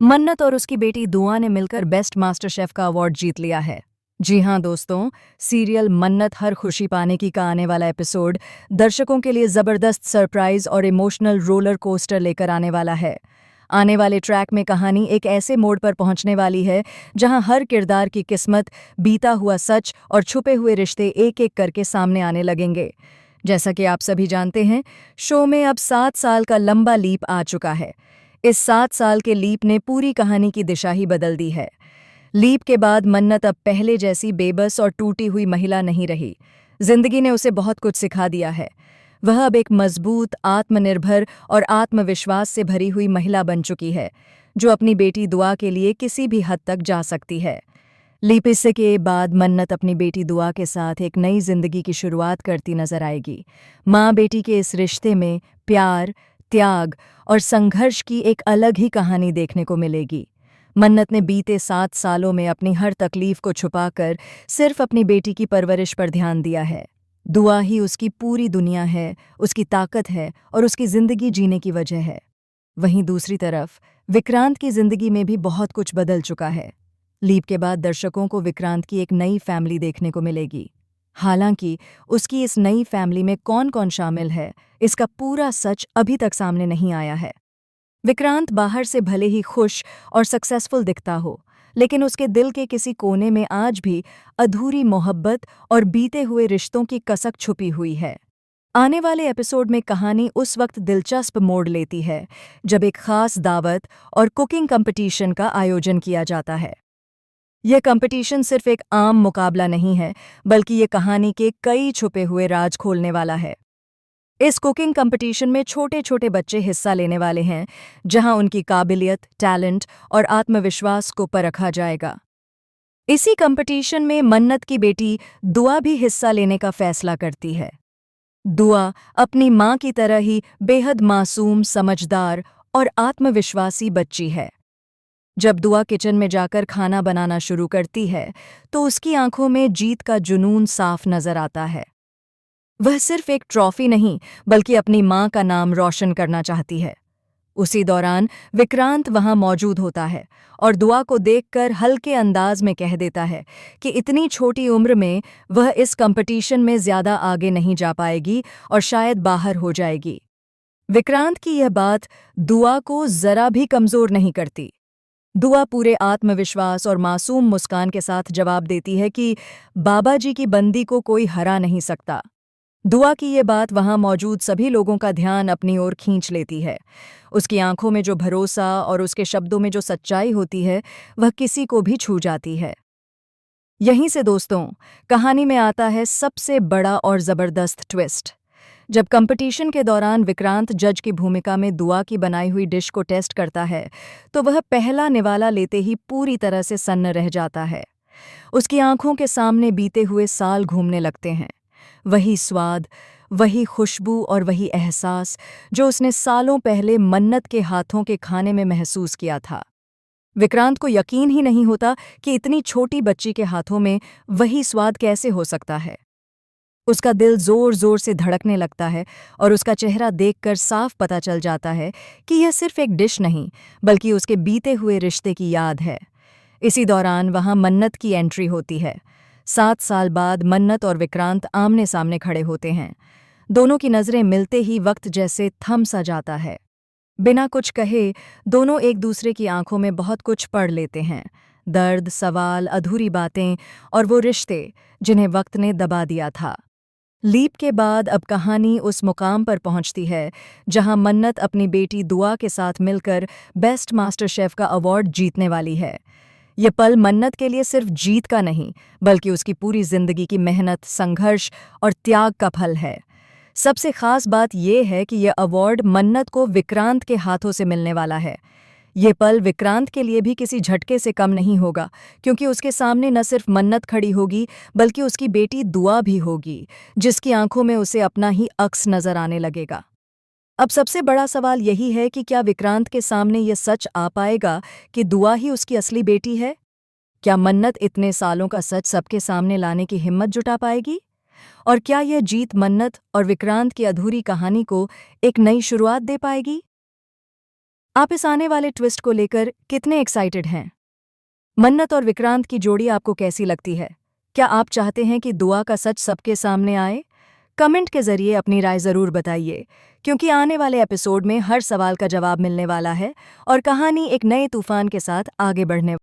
मन्नत और उसकी बेटी दुआ ने मिलकर बेस्ट मास्टर शेफ का अवार्ड जीत लिया है। जी हाँ दोस्तों, सीरियल मन्नत हर खुशी पाने की का आने वाला एपिसोड दर्शकों के लिए जबरदस्त सरप्राइज और इमोशनल रोलर कोस्टर लेकर आने वाला है। आने वाले ट्रैक में कहानी एक ऐसे मोड़ पर पहुंचने वाली है जहां हर किरदार की किस्मत, बीता हुआ सच और छुपे हुए रिश्ते एक एक करके सामने आने लगेंगे। जैसा कि आप सभी जानते हैं, शो में अब 7 साल का लंबा लीप आ चुका है। इस 7 साल के लीप ने पूरी कहानी की दिशा ही बदल दी है। लीप के बाद मन्नत अब पहले जैसी बेबस और टूटी हुई महिला नहीं रही। जिंदगी ने उसे बहुत कुछ सिखा दिया है। वह अब एक मजबूत, आत्मनिर्भर और आत्मविश्वास से भरी हुई महिला बन चुकी है, जो अपनी बेटी दुआ के लिए किसी भी हद तक जा सकती है। लीप हिस्से के बाद मन्नत अपनी बेटी दुआ के साथ एक नई जिंदगी की शुरुआत करती नजर आएगी। माँ बेटी के इस रिश्ते में प्यार, त्याग और संघर्ष की एक अलग ही कहानी देखने को मिलेगी। मन्नत ने बीते 7 सालों में अपनी हर तकलीफ को छुपाकर सिर्फ अपनी बेटी की परवरिश पर ध्यान दिया है। दुआ ही उसकी पूरी दुनिया है, उसकी ताकत है और उसकी जिंदगी जीने की वजह है। वहीं दूसरी तरफ विक्रांत की जिंदगी में भी बहुत कुछ बदल चुका है। लीप के बाद दर्शकों को विक्रांत की एक नई फैमिली देखने को मिलेगी। हालांकि उसकी इस नई फैमिली में कौन कौन शामिल है, इसका पूरा सच अभी तक सामने नहीं आया है। विक्रांत बाहर से भले ही खुश और सक्सेसफुल दिखता हो, लेकिन उसके दिल के किसी कोने में आज भी अधूरी मोहब्बत और बीते हुए रिश्तों की कसक छुपी हुई है। आने वाले एपिसोड में कहानी उस वक्त दिलचस्प मोड़ लेती है जब एक खास दावत और कुकिंग कंपटीशन का आयोजन किया जाता है। यह कंपटीशन सिर्फ एक आम मुकाबला नहीं है, बल्कि ये कहानी के कई छुपे हुए राज खोलने वाला है। इस कुकिंग कंपटीशन में छोटे छोटे बच्चे हिस्सा लेने वाले हैं, जहां उनकी काबिलियत, टैलेंट और आत्मविश्वास को परखा जाएगा। इसी कंपटीशन में मन्नत की बेटी दुआ भी हिस्सा लेने का फैसला करती है। दुआ अपनी मां की तरह ही बेहद मासूम, समझदार और आत्मविश्वासी बच्ची है। जब दुआ किचन में जाकर खाना बनाना शुरू करती है, तो उसकी आंखों में जीत का जुनून साफ नजर आता है। वह सिर्फ एक ट्रॉफी नहीं, बल्कि अपनी मां का नाम रोशन करना चाहती है। उसी दौरान विक्रांत वहां मौजूद होता है और दुआ को देखकर हल्के अंदाज में कह देता है कि इतनी छोटी उम्र में वह इस कंपटीशन में ज्यादा आगे नहीं जा पाएगी और शायद बाहर हो जाएगी। विक्रांत की यह बात दुआ को जरा भी कमजोर नहीं करती। दुआ पूरे आत्मविश्वास और मासूम मुस्कान के साथ जवाब देती है कि बाबा जी की बंदी को कोई हरा नहीं सकता। दुआ की ये बात वहां मौजूद सभी लोगों का ध्यान अपनी ओर खींच लेती है। उसकी आंखों में जो भरोसा और उसके शब्दों में जो सच्चाई होती है, वह किसी को भी छू जाती है। यहीं से दोस्तों, कहानी में आता है सबसे बड़ा और जबरदस्त ट्विस्ट। जब कंपटीशन के दौरान विक्रांत जज की भूमिका में दुआ की बनाई हुई डिश को टेस्ट करता है, तो वह पहला निवाला लेते ही पूरी तरह से सन्न रह जाता है। उसकी आंखों के सामने बीते हुए साल घूमने लगते हैं। वही स्वाद, वही खुशबू और वही एहसास जो उसने सालों पहले मन्नत के हाथों के खाने में महसूस किया था। विक्रांत को यकीन ही नहीं होता कि इतनी छोटी बच्ची के हाथों में वही स्वाद कैसे हो सकता है। उसका दिल जोर जोर से धड़कने लगता है और उसका चेहरा देखकर साफ पता चल जाता है कि यह सिर्फ एक डिश नहीं, बल्कि उसके बीते हुए रिश्ते की याद है। इसी दौरान वहां मन्नत की एंट्री होती है। 7 साल बाद मन्नत और विक्रांत आमने सामने खड़े होते हैं। दोनों की नज़रें मिलते ही वक्त जैसे थम सा जाता है। बिना कुछ कहे दोनों एक दूसरे की आंखों में बहुत कुछ पढ़ लेते हैं। दर्द, सवाल, अधूरी बातें और वो रिश्ते जिन्हें वक्त ने दबा दिया था। लीप के बाद अब कहानी उस मुकाम पर पहुंचती है जहां मन्नत अपनी बेटी दुआ के साथ मिलकर बेस्ट मास्टर शेफ का अवार्ड जीतने वाली है। ये पल मन्नत के लिए सिर्फ जीत का नहीं, बल्कि उसकी पूरी जिंदगी की मेहनत, संघर्ष और त्याग का फल है। सबसे खास बात यह है कि यह अवार्ड मन्नत को विक्रांत के हाथों से मिलने वाला है। ये पल विक्रांत के लिए भी किसी झटके से कम नहीं होगा, क्योंकि उसके सामने न सिर्फ मन्नत खड़ी होगी, बल्कि उसकी बेटी दुआ भी होगी, जिसकी आंखों में उसे अपना ही अक्स नजर आने लगेगा। अब सबसे बड़ा सवाल यही है कि क्या विक्रांत के सामने ये सच आ पाएगा कि दुआ ही उसकी असली बेटी है? क्या मन्नत इतने सालों का सच सबके सामने लाने की हिम्मत जुटा पाएगी? और क्या यह जीत मन्नत और विक्रांत की अधूरी कहानी को एक नई शुरुआत दे पाएगी? आप इस आने वाले ट्विस्ट को लेकर कितने एक्साइटेड हैं? मन्नत और विक्रांत की जोड़ी आपको कैसी लगती है? क्या आप चाहते हैं कि दुआ का सच सबके सामने आए? कमेंट के जरिए अपनी राय जरूर बताइए, क्योंकि आने वाले एपिसोड में हर सवाल का जवाब मिलने वाला है और कहानी एक नए तूफान के साथ आगे बढ़ने